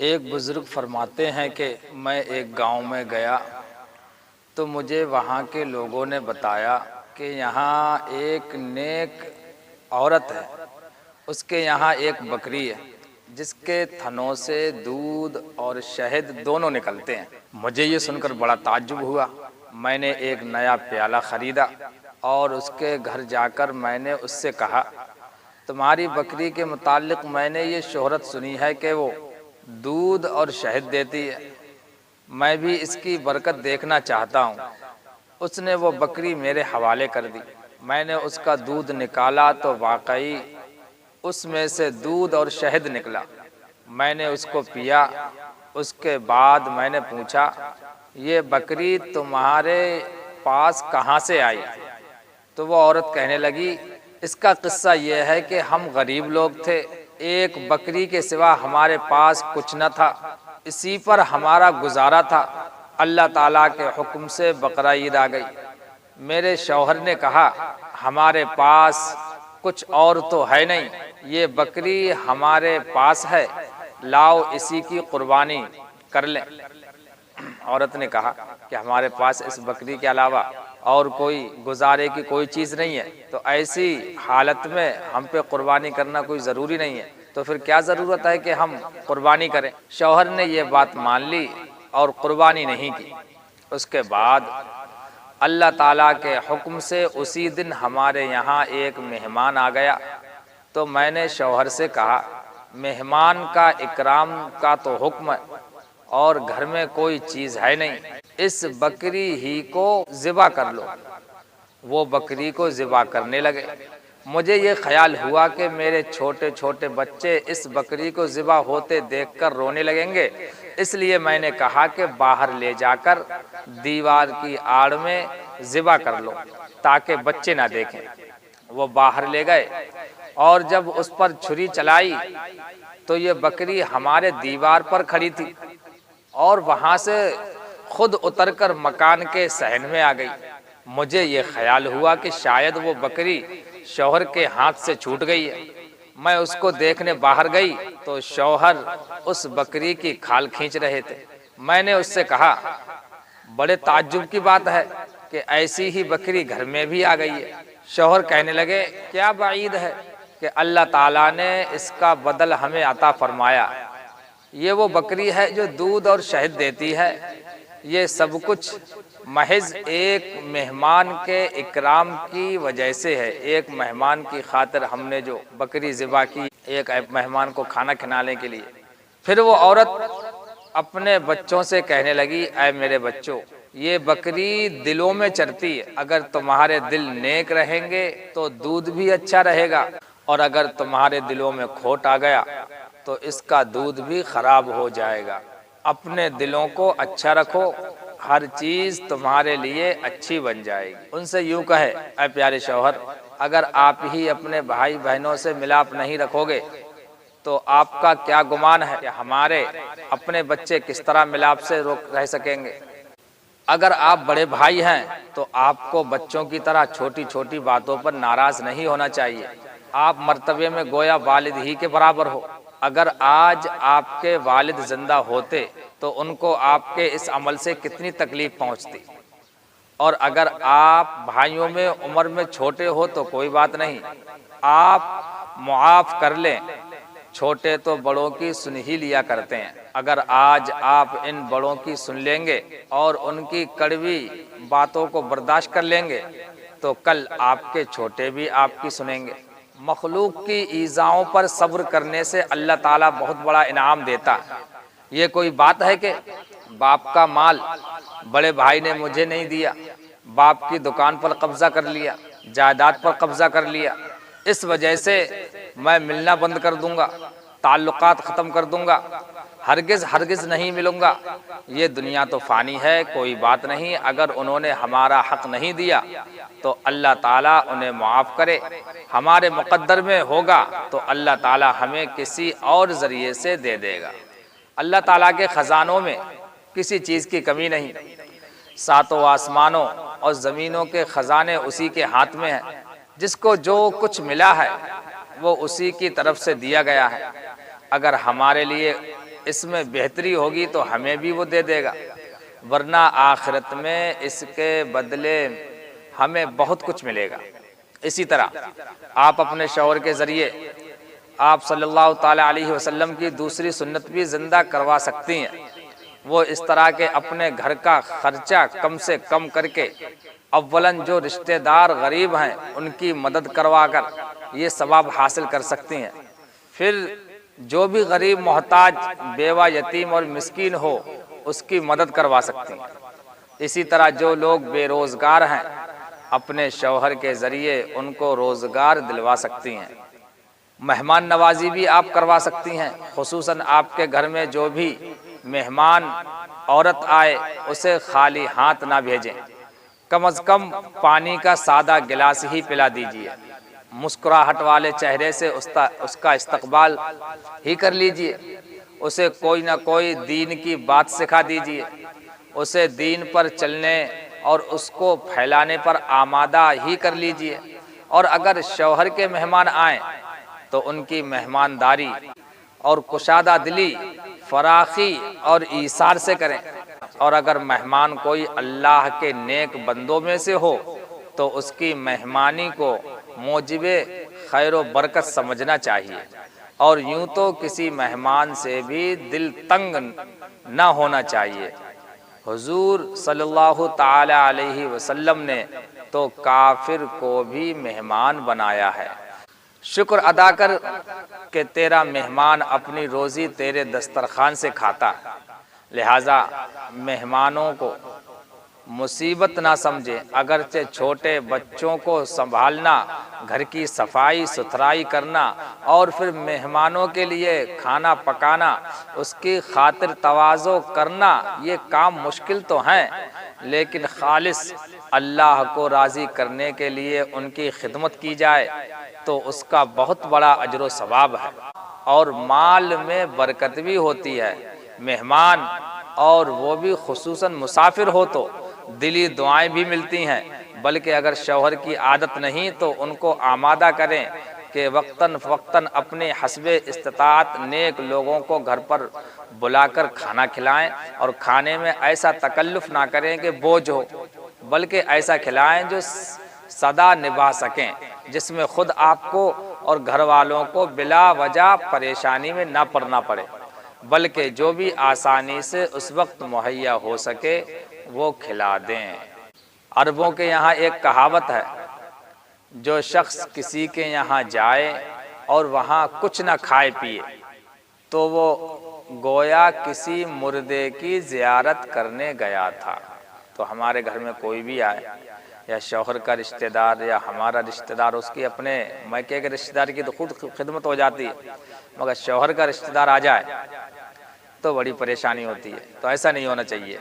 ایک بزرگ فرماتے ہیں کہ میں ایک گاؤں میں گیا تو مجھے وہاں کے لوگوں نے بتایا کہ یہاں ایک نیک عورت ہے، اس کے یہاں ایک بکری ہے جس کے تھنوں سے دودھ اور شہد دونوں نکلتے ہیں۔ مجھے یہ سن کر بڑا تعجب ہوا۔ میں نے ایک نیا پیالہ خریدا اور اس کے گھر جا کر میں نے اس سے کہا، تمہاری بکری کے متعلق میں نے یہ شہرت سنی ہے کہ وہ دودھ اور شہد دیتی ہے، میں بھی اس کی برکت دیکھنا چاہتا ہوں۔ اس نے وہ بکری میرے حوالے کر دی۔ میں نے اس کا دودھ نکالا تو واقعی اس میں سے دودھ اور شہد نکلا۔ میں نے اس کو پیا۔ اس کے بعد میں نے پوچھا، یہ بکری تمہارے پاس کہاں سے آئی؟ تو وہ عورت کہنے لگی، اس کا قصہ یہ ہے کہ ہم غریب لوگ تھے، ایک بکری کے سوا ہمارے پاس کچھ نہ تھا، اسی پر ہمارا گزارا تھا۔ اللہ تعالیٰ کے حکم سے بقرہ عید آ گئی۔ میرے شوہر نے کہا، ہمارے پاس کچھ اور تو ہے نہیں، یہ بکری ہمارے پاس ہے، لاؤ اسی کی قربانی کر لیں۔ عورت نے کہا کہ ہمارے پاس اس بکری کے علاوہ اور کوئی گزارے کی کوئی چیز نہیں ہے، تو ایسی حالت میں ہم پہ قربانی کرنا کوئی ضروری نہیں ہے، تو پھر کیا ضرورت ہے کہ ہم قربانی کریں؟ شوہر نے یہ بات مان لی اور قربانی نہیں کی۔ اس کے بعد اللہ تعالیٰ کے حکم سے اسی دن ہمارے یہاں ایک مہمان آ گیا، تو میں نے شوہر سے کہا، مہمان کا اکرام کا تو حکم ہے اور گھر میں کوئی چیز ہے نہیں، اس بکری ہی کو ذبح کر لو۔ وہ بکری کو ذبح کرنے لگے۔ مجھے یہ خیال ہوا کہ میرے چھوٹے چھوٹے بچے اس بکری کو ذبح ہوتے دیکھ کر رونے لگیں گے، اس لیے میں نے کہا کہ باہر لے جا کر دیوار کی آڑ میں ذبح کر لو تاکہ بچے نہ دیکھیں۔ وہ باہر لے گئے اور جب اس پر چھری چلائی تو یہ بکری ہمارے دیوار پر کھڑی تھی اور وہاں سے خود اتر کر مکان کے صحن میں آ گئی۔ مجھے یہ خیال ہوا کہ شاید وہ بکری شوہر کے ہاتھ سے چھوٹ گئی ہے۔ میں اس کو دیکھنے باہر گئی تو شوہر اس بکری کی کھال کھینچ رہے تھے۔ میں نے اس سے کہا، بڑے تعجب کی بات ہے کہ ایسی ہی بکری گھر میں بھی آ گئی ہے۔ شوہر کہنے لگے، کیا بعید ہے کہ اللہ تعالیٰ نے اس کا بدل ہمیں عطا فرمایا۔ یہ وہ بکری ہے جو دودھ اور شہد دیتی ہے۔ یہ سب کچھ محض ایک مہمان کے اکرام کی وجہ سے ہے۔ ایک مہمان کی خاطر ہم نے جو بکری ذبح کی، ایک مہمان کو کھانا کھلانے کے لیے۔ پھر وہ عورت اپنے بچوں سے کہنے لگی، اے میرے بچوں، یہ بکری دلوں میں چرتی ہے، اگر تمہارے دل نیک رہیں گے تو دودھ بھی اچھا رہے گا، اور اگر تمہارے دلوں میں کھوٹ آ گیا تو اس کا دودھ بھی خراب ہو جائے گا۔ اپنے دلوں کو اچھا رکھو، ہر چیز تمہارے لیے اچھی بن جائے گی۔ ان سے یوں کہے، اے پیارے شوہر، اگر آپ ہی اپنے بھائی بہنوں سے ملاپ نہیں رکھو گے تو آپ کا کیا گمان ہے کہ ہمارے اپنے بچے کس طرح ملاپ سے رہ سکیں گے؟ اگر آپ بڑے بھائی ہیں تو آپ کو بچوں کی طرح چھوٹی چھوٹی باتوں پر ناراض نہیں ہونا چاہیے۔ آپ مرتبے میں گویا والد ہی کے برابر ہو۔ اگر آج آپ کے والد زندہ ہوتے تو ان کو آپ کے اس عمل سے کتنی تکلیف پہنچتی، اور اگر آپ بھائیوں میں عمر میں چھوٹے ہو تو کوئی بات نہیں، آپ معاف کر لیں، چھوٹے تو بڑوں کی سن ہی لیا کرتے ہیں۔ اگر آج آپ ان بڑوں کی سن لیں گے اور ان کی کڑوی باتوں کو برداشت کر لیں گے تو کل آپ کے چھوٹے بھی آپ کی سنیں گے۔ مخلوق کی ایذاؤں پر صبر کرنے سے اللہ تعالیٰ بہت بڑا انعام دیتا ہے۔ یہ کوئی بات ہے کہ باپ کا مال بڑے بھائی نے مجھے نہیں دیا، باپ کی دکان پر قبضہ کر لیا، جائیداد پر قبضہ کر لیا، اس وجہ سے میں ملنا بند کر دوں گا، تعلقات ختم کر دوں گا، ہرگز ہرگز نہیں ملوں گا۔ یہ دنیا تو فانی ہے، کوئی بات نہیں، اگر انہوں نے ہمارا حق نہیں دیا تو اللہ تعالیٰ انہیں معاف کرے، ہمارے مقدر میں ہوگا تو اللہ تعالیٰ ہمیں کسی اور ذریعے سے دے دے گا۔ اللہ تعالیٰ کے خزانوں میں کسی چیز کی کمی نہیں، ساتوں آسمانوں اور زمینوں کے خزانے اسی کے ہاتھ میں ہیں، جس کو جو کچھ ملا ہے وہ اسی کی طرف سے دیا گیا ہے۔ اگر ہمارے لیے اس میں بہتری ہوگی تو ہمیں بھی وہ دے دے گا، ورنہ آخرت میں اس کے بدلے ہمیں بہت کچھ ملے گا۔ اسی طرح آپ اپنے شوہر کے ذریعے آپ صلی اللہ تعالیٰ علیہ وسلم کی دوسری سنت بھی زندہ کروا سکتی ہیں۔ وہ اس طرح کے اپنے گھر کا خرچہ کم سے کم کر کے اولاً جو رشتہ دار غریب ہیں ان کی مدد کروا کر یہ ثواب حاصل کر سکتی ہیں، پھر جو بھی غریب محتاج بیوہ یتیم اور مسکین ہو اس کی مدد کروا سکتی ہیں۔ اسی طرح جو لوگ بے روزگار ہیں اپنے شوہر کے ذریعے ان کو روزگار دلوا سکتی ہیں۔ مہمان نوازی بھی آپ کروا سکتی ہیں، خصوصاً آپ کے گھر میں جو بھی مہمان عورت آئے اسے خالی ہاتھ نہ بھیجیں، کم از کم پانی کا سادہ گلاس ہی پلا دیجیے، مسکراہٹ والے چہرے سے اس کا استقبال ہی کر لیجیے، اسے کوئی نہ کوئی دین کی بات سکھا دیجیے، اسے دین پر چلنے اور اس کو پھیلانے پر آمادہ ہی کر لیجیے۔ اور اگر شوہر کے مہمان آئیں تو ان کی مہمانداری اور کشادہ دلی، فراخی اور ایثار سے کریں، اور اگر مہمان کوئی اللہ کے نیک بندوں میں سے ہو تو اس کی مہمانی کو موجب خیر و برکت سمجھنا چاہیے، اور یوں تو کسی مہمان سے بھی دل تنگ نہ ہونا چاہیے۔ حضور صلی اللہ تعالی علیہ وسلم نے تو کافر کو بھی مہمان بنایا ہے۔ شکر ادا کر کہ تیرا مہمان اپنی روزی تیرے دسترخوان سے کھاتا ہے، لہٰذا مہمانوں کو مصیبت نہ سمجھے۔ اگرچہ چھوٹے بچوں کو سنبھالنا، گھر کی صفائی ستھرائی کرنا اور پھر مہمانوں کے لیے کھانا پکانا، اس کی خاطر تواضع کرنا، یہ کام مشکل تو ہیں، لیکن خالص اللہ کو راضی کرنے کے لیے ان کی خدمت کی جائے تو اس کا بہت بڑا اجر و ثواب ہے، اور مال میں برکت بھی ہوتی ہے۔ مہمان اور وہ بھی خصوصاً مسافر ہو تو دلی دعائیں بھی ملتی ہیں، بلکہ اگر شوہر کی عادت نہیں تو ان کو آمادہ کریں کہ وقتاً فوقتاً اپنے حسب استطاعت نیک لوگوں کو گھر پر بلا کر کھانا کھلائیں، اور کھانے میں ایسا تکلف نہ کریں کہ بوجھ ہو، بلکہ ایسا کھلائیں جو سدا نبھا سکیں، جس میں خود آپ کو اور گھر والوں کو بلا وجہ پریشانی میں نہ پڑنا پڑے، بلکہ جو بھی آسانی سے اس وقت مہیا ہو سکے وہ کھلا دیں۔ عربوں کے یہاں ایک کہاوت ہے، جو شخص کسی کے یہاں جائے اور وہاں کچھ نہ کھائے پیے تو وہ گویا کسی مردے کی زیارت کرنے گیا تھا۔ تو ہمارے گھر میں کوئی بھی آئے، یا شوہر کا رشتہ دار یا ہمارا رشتہ دار، اس کی اپنے میکے کے رشتہ دار کی تو خود خدمت ہو جاتی ہے، مگر شوہر کا رشتہ دار آ جائے تو بڑی پریشانی ہوتی ہے۔ تو ایسا نہیں ہونا چاہیے۔